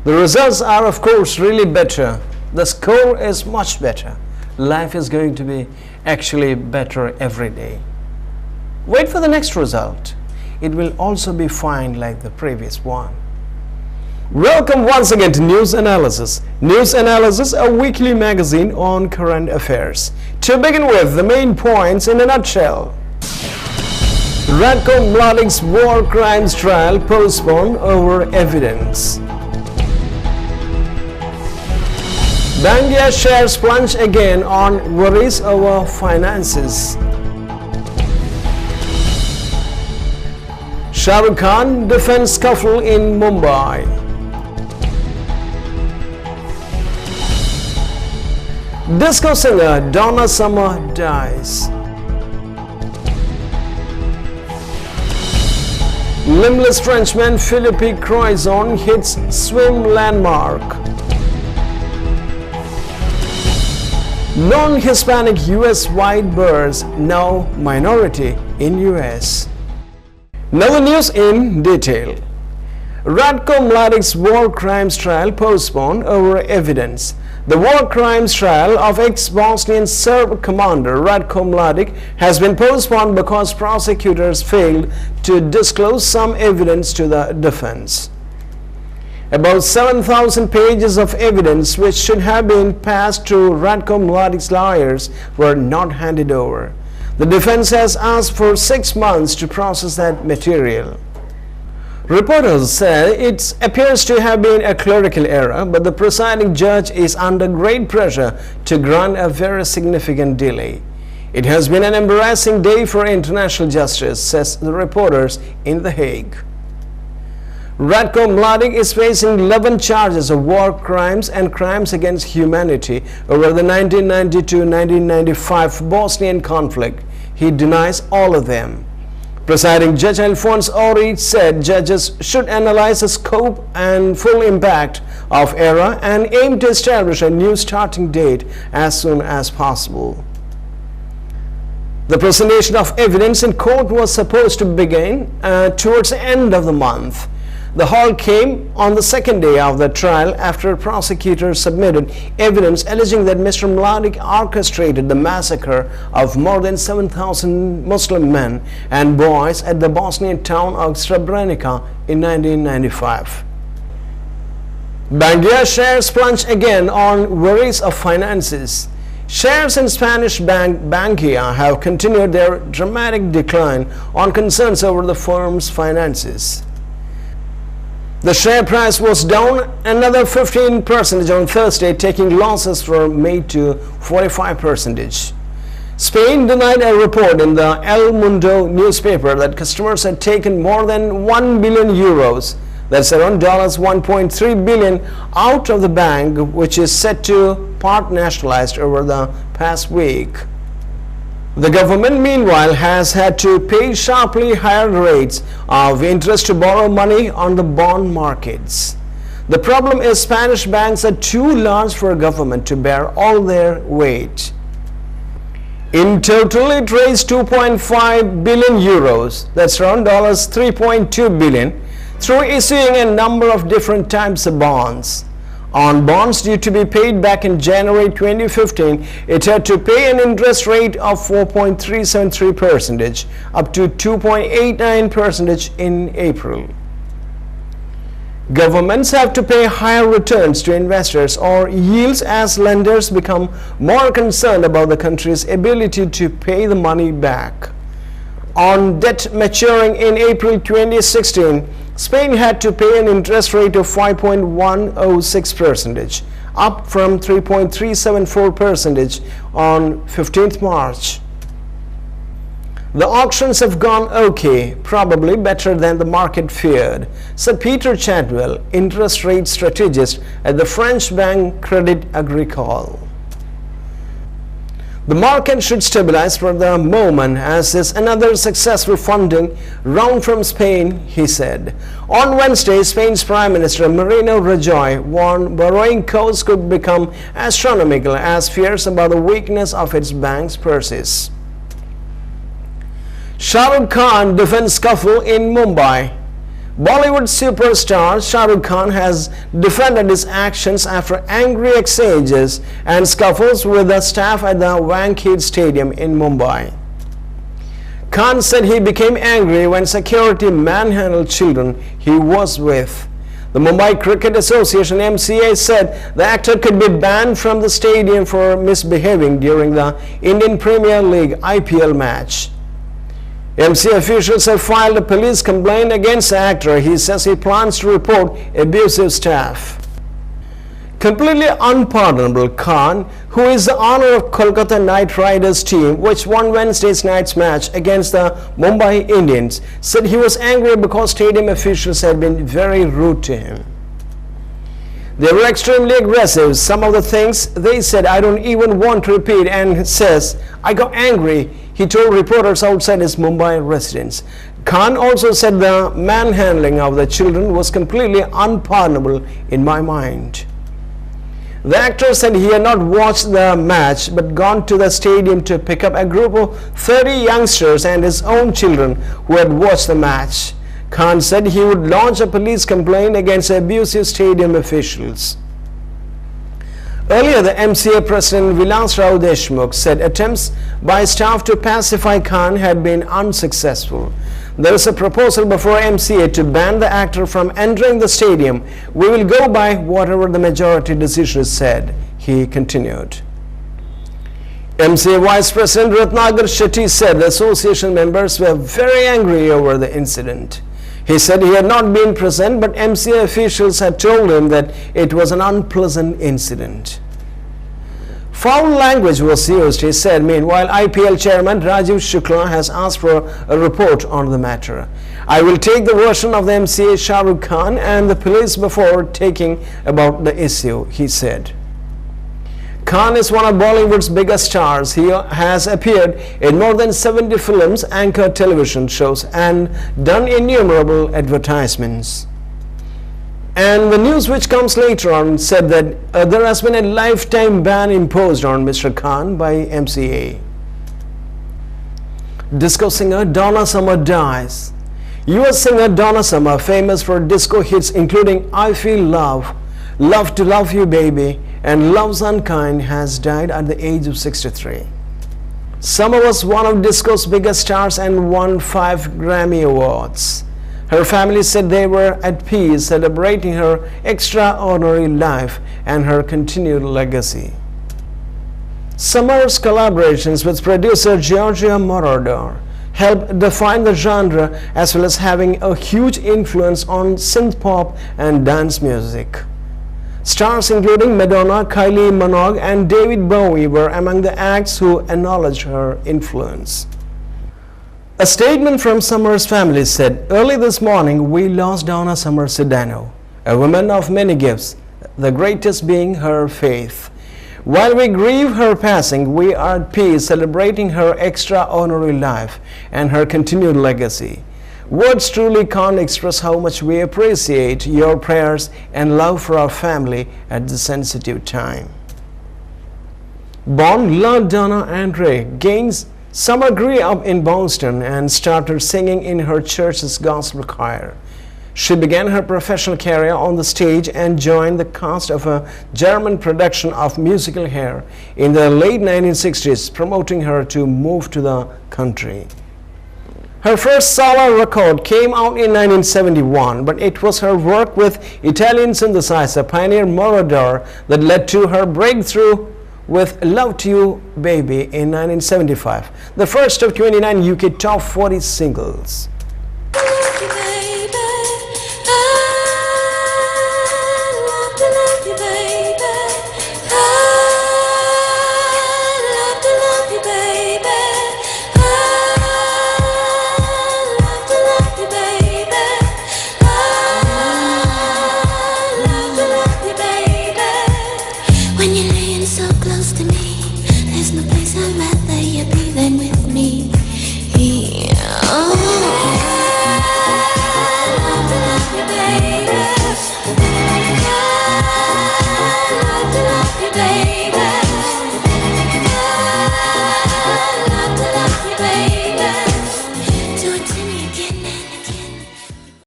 The results are of course really better. The score is much better. Life is going to be actually better every day. Wait for the next result. It will also be fine like the previous one. Welcome once again to News Analysis. News Analysis, a weekly magazine on current affairs. To begin with, the main points in a nutshell. Ratko Mladic's war crimes trial postponed over evidence. Bankia shares plunge again on worries over finances. Shah Rukh Khan defends scuffle in Mumbai. Disco singer Donna Summer dies. Limbless Frenchman Philippe Croizon hits swim landmark. Non-Hispanic US white births now minority in US. Now the news in detail. Ratko Mladic's war crimes trial postponed over evidence. The war crimes trial of ex-Bosnian Serb commander Ratko Mladic has been postponed because prosecutors failed to disclose some evidence to the defense. About 7,000 pages of evidence which should have been passed to Ratko Mladic's lawyers were not handed over. The defense has asked for 6 months to process that material. Reporters say it appears to have been a clerical error, but the presiding judge is under great pressure to grant a very significant delay. It has been an embarrassing day for international justice, says the reporters in The Hague. Ratko Mladic is facing 11 charges of war crimes and crimes against humanity over the 1990-1995 Bosnian conflict. He denies all of them. Presiding Judge Alphonse Ori said judges should analyze the scope and full impact of error and aim to establish a new starting date as soon as possible. The presentation of evidence in court was supposed to begin towards the end of the month. The halt came on the second day of the trial after prosecutors submitted evidence alleging that Mr. Mladic orchestrated the massacre of more than 7,000 Muslim men and boys at the Bosnian town of Srebrenica in 1995. Bankia shares plunge again on worries of finances. Shares in Spanish bank Bankia have continued their dramatic decline on concerns over the firm's finances. The share price was down another 15% on Thursday, taking losses from May to 45%. Spain denied a report in the El Mundo newspaper that customers had taken more than 1 billion euros, that's around $1.3 billion, out of the bank, which is set to part nationalized over the past week. The government, meanwhile, has had to pay sharply higher rates of interest to borrow money on the bond markets. The problem is Spanish banks are too large for a government to bear all their weight. In total, it raised 2.5 billion euros, that's around $3.2 billion, through issuing a number of different types of bonds. On bonds due to be paid back in January 2015, it had to pay an interest rate of 4.373%, up to 2.89% in April. Governments have to pay higher returns to investors or yields as lenders become more concerned about the country's ability to pay the money back. On debt maturing in April 2016, Spain had to pay an interest rate of 5.106%, up from 3.374% on 15th March. The auctions have gone okay, probably better than the market feared, said Peter Chadwell, interest rate strategist at the French bank Crédit Agricole. The market should stabilize for the moment as is another successful funding round from Spain, he said. On Wednesday, Spain's Prime Minister Mariano Rajoy warned borrowing costs could become astronomical as fears about the weakness of its banks persist. Shah Rukh Khan defends scuffle in Mumbai. Bollywood superstar Shah Rukh Khan has defended his actions after angry exchanges and scuffles with the staff at the Bankia Stadium in Mumbai. Khan said he became angry when security manhandled children he was with. The Mumbai Cricket Association (MCA) said the actor could be banned from the stadium for misbehaving during the Indian Premier League IPL match. MCA officials have filed a police complaint against the actor. He says he plans to report abusive staff. Completely unpardonable, Khan, who is the owner of Kolkata Knight Riders team, which won Wednesday's night's match against the Mumbai Indians, said he was angry because stadium officials had been very rude to him. They were extremely aggressive. Some of the things they said I don't even want to repeat, and says, I got angry, he told reporters outside his Mumbai residence. Khan also said the manhandling of the children was completely unpardonable in my mind. The actor said he had not watched the match but gone to the stadium to pick up a group of 30 youngsters and his own children who had watched the match. Khan said he would launch a police complaint against abusive stadium officials. Earlier, the MCA president Vilas Rao Deshmukh said attempts by staff to pacify Khan had been unsuccessful. There is a proposal before MCA to ban the actor from entering the stadium. We will go by whatever the majority decision is, said. He continued. MCA Vice President Ratnagar Shetty said the association members were very angry over the incident. He said he had not been present, but MCA officials had told him that it was an unpleasant incident. Foul language was used, he said. Meanwhile, IPL chairman Rajiv Shukla has asked for a report on the matter. I will take the version of the MCA Shah Rukh Khan and the police before taking about the issue, he said. Khan is one of Bollywood's biggest stars. He has appeared in more than 70 films, anchored television shows, and done innumerable advertisements. And the news which comes later on said that there has been a lifetime ban imposed on Mr. Khan by MCA. Disco singer Donna Summer dies. US singer Donna Summer, famous for disco hits including I Feel Love, Love to Love You Baby, and Love's Unkind, has died at the age of 63. Summer was one of disco's biggest stars and won 5 Grammy Awards. Her family said they were at peace, celebrating her extraordinary life and her continued legacy. Summer's collaborations with producer Giorgio Moroder helped define the genre, as well as having a huge influence on synth-pop and dance music. Stars including Madonna, Kylie Minogue, and David Bowie were among the acts who acknowledged her influence. A statement from Summer's family said, early this morning we lost Donna Summer Sedano, a woman of many gifts, the greatest being her faith. While we grieve her passing, we are at peace, celebrating her extraordinary life and her continued legacy. Words truly can't express how much we appreciate your prayers and love for our family at this sensitive time. Born LaDonna Andre Gaines, Summer grew up in Boston and started singing in her church's gospel choir. She began her professional career on the stage and joined the cast of a German production of musical Hair in the late 1960s, promoting her to move to the country. Her first solo record came out in 1971, but it was her work with Italian synthesizer pioneer Moroder that led to her breakthrough with Love to You Baby in 1975, the first of 29 UK top 40 singles. When you're laying so close to me, there's no place I'd rather you be.